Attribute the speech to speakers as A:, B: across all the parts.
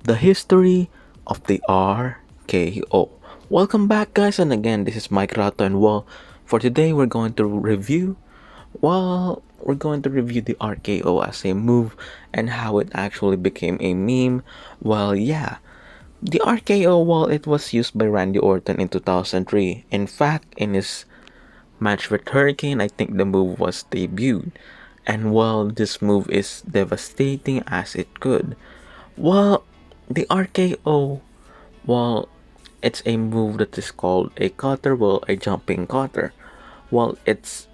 A: the history of the RKO. Welcome back, guys, and again, this is Mikeratto, and for today we're going to review the RKO as a move and how it actually became a meme. The RKO, it was used by Randy Orton in 2003. In fact, in his match with Hurricane, I think the move was debuted. And this move is devastating as it could. Well, the RKO, well, it's a move that is called a cutter, a jumping cutter. It's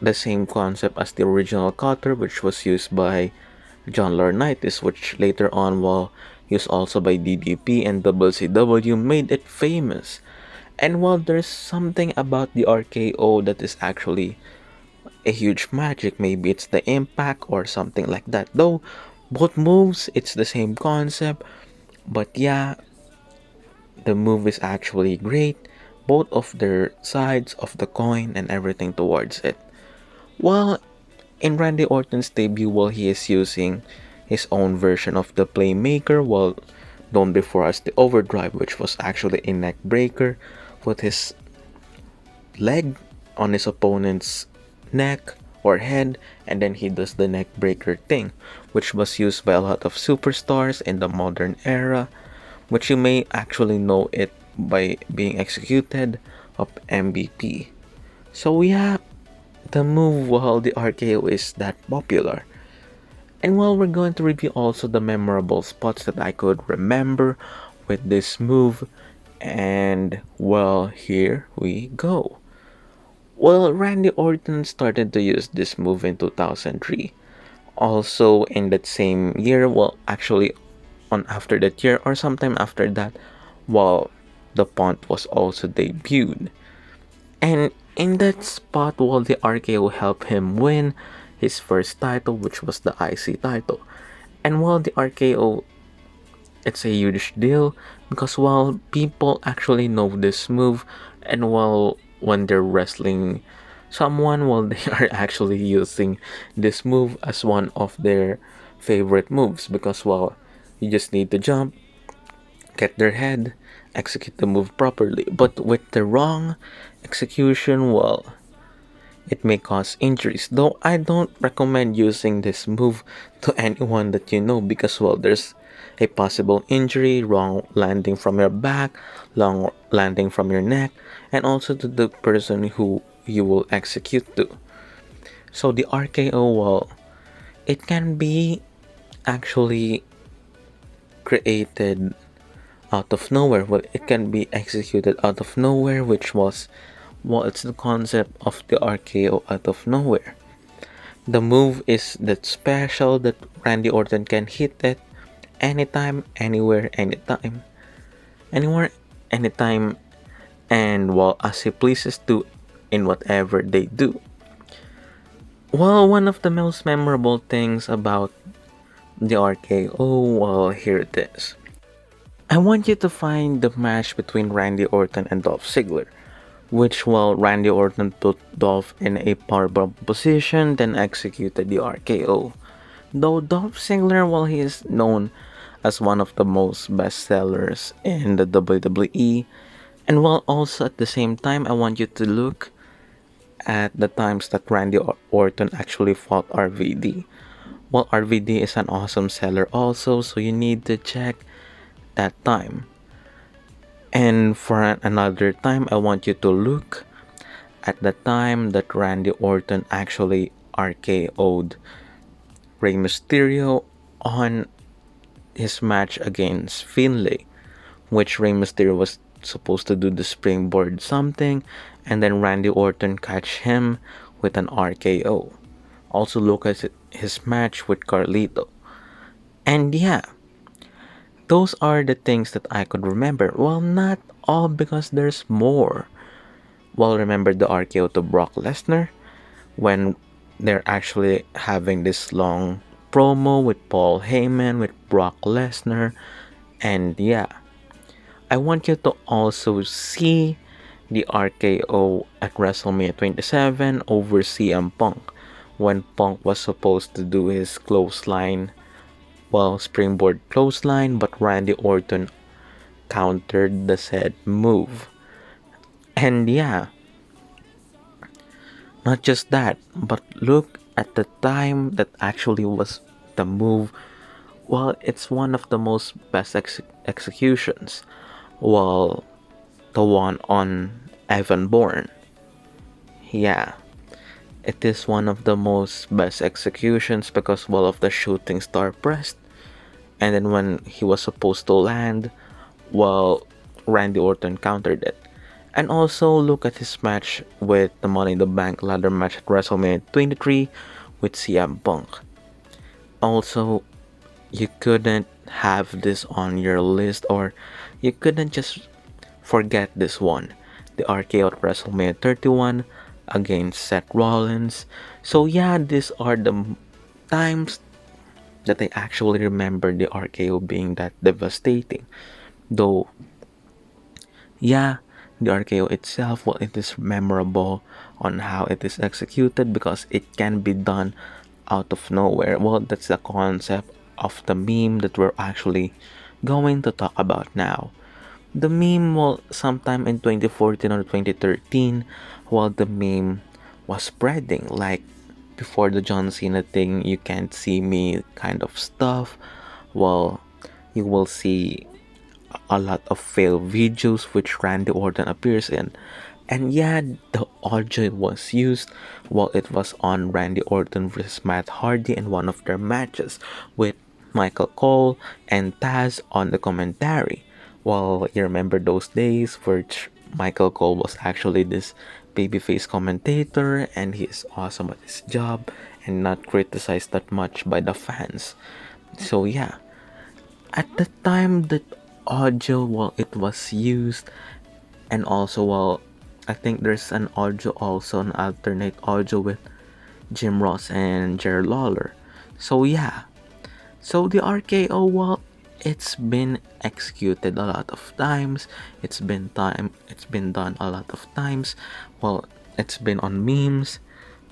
A: the same concept as the original cutter, which was used by John Laurinaitis, which later on, used also by DDP and WCW, made it famous. And there's something about the RKO that is actually a huge magic. Maybe it's the impact or something like that. Though both moves, it's the same concept. But yeah, the move is actually great. Both of their sides of the coin and everything towards it. Well, in Randy Orton's debut, he is using his own version of the Playmaker, known before as the Overdrive, which was actually a neck breaker with his leg on his opponent's neck or head, and then he does the neck breaker thing, which was used by a lot of superstars in the modern era, which you may actually know it by being executed of MVP. So yeah, the move, the RKO is that popular. And we're going to review also the memorable spots that I could remember with this move. And here we go. Randy Orton started to use this move in 2003. Also in that same year, actually on after that year or sometime after that, the Punt was also debuted. And in that spot, the RKO helped him win his first title, which was the IC title. And the RKO, it's a huge deal because people actually know this move, and when they're wrestling someone, they are actually using this move as one of their favorite moves because you just need to jump, get their head, execute the move properly. But with the wrong execution, it may cause injuries. Though I don't recommend using this move to anyone that you know because there's a possible injury, wrong landing from your back, long landing from your neck, and also to the person who you will execute to. So the RKO, it can be actually created out of nowhere. It can be executed out of nowhere, which was, it's the concept of the RKO out of nowhere. The move is that special that Randy Orton can hit it anytime, anywhere, anytime. Anywhere, anytime, and as he pleases to in whatever they do. One of the most memorable things about the RKO, here it is. I want you to find the match between Randy Orton and Dolph Ziggler, which Randy Orton put Dolph in a powerbomb position, then executed the RKO. Though Dolph Ziggler, he is known as one of the most bestsellers in the WWE, and also at the same time, I want you to look at the times that Randy Orton actually fought RVD. RVD is an awesome seller also, so you need to check that time. And for another time, I want you to look at the time that Randy Orton actually RKO'd Rey Mysterio on his match against Finlay, which Rey Mysterio was supposed to do the springboard something, and then Randy Orton catch him with an RKO. Also look at his match with Carlito. And yeah, those are the things that I could remember. Not all, because there's more. Remember the RKO to Brock Lesnar when they're actually having this long promo with Paul Heyman with Brock Lesnar. And yeah, I want you to also see the RKO at WrestleMania 27 over CM Punk when Punk was supposed to do his clothesline well, springboard clothesline, but Randy Orton countered the said move. And yeah, not just that, but look at the time that actually was the move. Well, it's one of the most best executions. Well, the one on Evan Bourne. Yeah, it is one of the most best executions because well of the shooting star pressed, and then when he was supposed to land, well, Randy Orton countered it. And also look at his match with the Money in the Bank ladder match at WrestleMania 23 with CM Punk. Also, you couldn't have this on your list, or you couldn't just forget this one. The RKO at WrestleMania 31 against Seth Rollins. So yeah, these are the times that I actually remember the RKO being that devastating. Though yeah, the RKO itself, well, it is memorable on how it is executed because it can be done out of nowhere. Well, that's the concept of the meme that we're actually going to talk about now. The meme, well, sometime in 2014 or 2013, while the meme was spreading, like before the John Cena thing, you can't see me kind of stuff. Well, you will see a lot of failed videos which Randy Orton appears in. And yeah, the audio was used while it was on Randy Orton vs Matt Hardy in one of their matches with Michael Cole and Taz on the commentary. Well, you remember those days where Michael Cole was actually this babyface commentator and he is awesome at his job and not criticized that much by the fans. So yeah, at the time that audio, well, it was used, and also well, I think there's an audio also an alternate audio with Jim Ross and Jerry Lawler. So yeah, so the RKO, well, it's been executed a lot of times. It's been done a lot of times. Well, it's been on memes.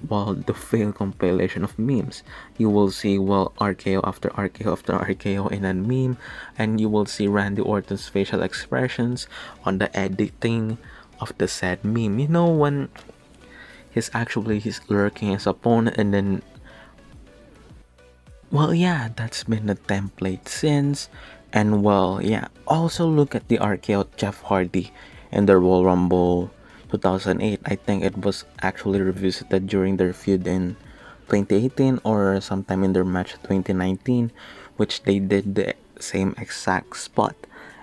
A: Well, the failed compilation of memes. You will see well RKO after RKO after RKO in a meme, and you will see Randy Orton's facial expressions on the editing of the said meme. You know when he's lurking his opponent and then well, yeah, that's been the template since. And well, yeah, also look at the RKO Jeff Hardy in the Royal Rumble 2008. I think it was actually revisited during their feud in 2018 or sometime in their match 2019, which they did the same exact spot.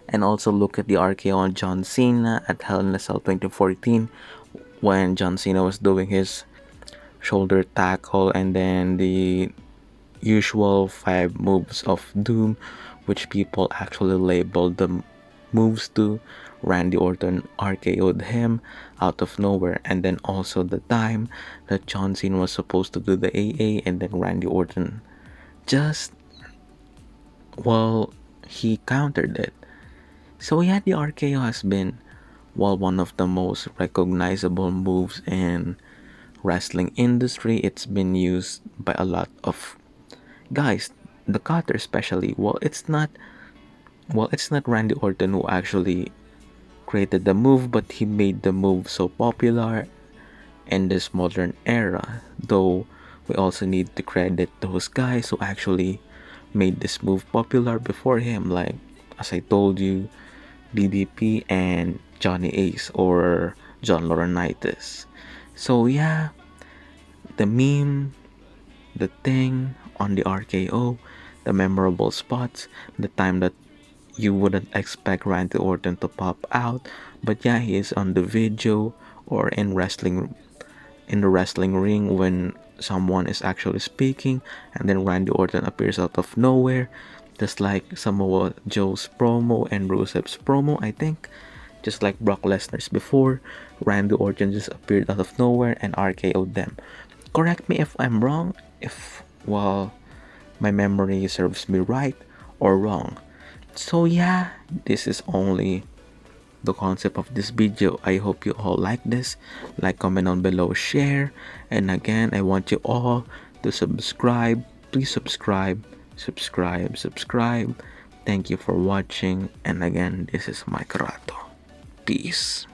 A: And also look at the RKO on John Cena at Hell in a Cell 2014 when John Cena was doing his shoulder tackle and then the usual 5 moves of doom, which people actually labeled the moves to. Randy Orton RKO'd him out of nowhere, and then also the time that John Cena was supposed to do the AA, and then Randy Orton just, well, he countered it. So yeah, the RKO has been, well, one of the most recognizable moves in wrestling industry. It's been used by a lot of guys, the cutter especially. Well, it's not Randy Orton who actually created the move, but he made the move so popular in this modern era. Though we also need to credit those guys who actually made this move popular before him, like as I told you, DDP and Johnny Ace or John Laurinaitis. So yeah, the meme, the thing on the RKO, the memorable spots, the time that you wouldn't expect Randy Orton to pop out, but yeah, he is on the video or in the wrestling ring when someone is actually speaking, and then Randy Orton appears out of nowhere, just like Samoa Joe's promo and Rusev's promo, I think. Just like Brock Lesnar's before, Randy Orton just appeared out of nowhere and RKO'd them. Correct me if I'm wrong, if, well, my memory serves me right or wrong. So yeah, this is only the concept of this video. I hope you all like this. Like, comment down below, share, and again, I want you all to subscribe. Please subscribe subscribe. Thank you for watching, and again, this is Mikeratto. Peace.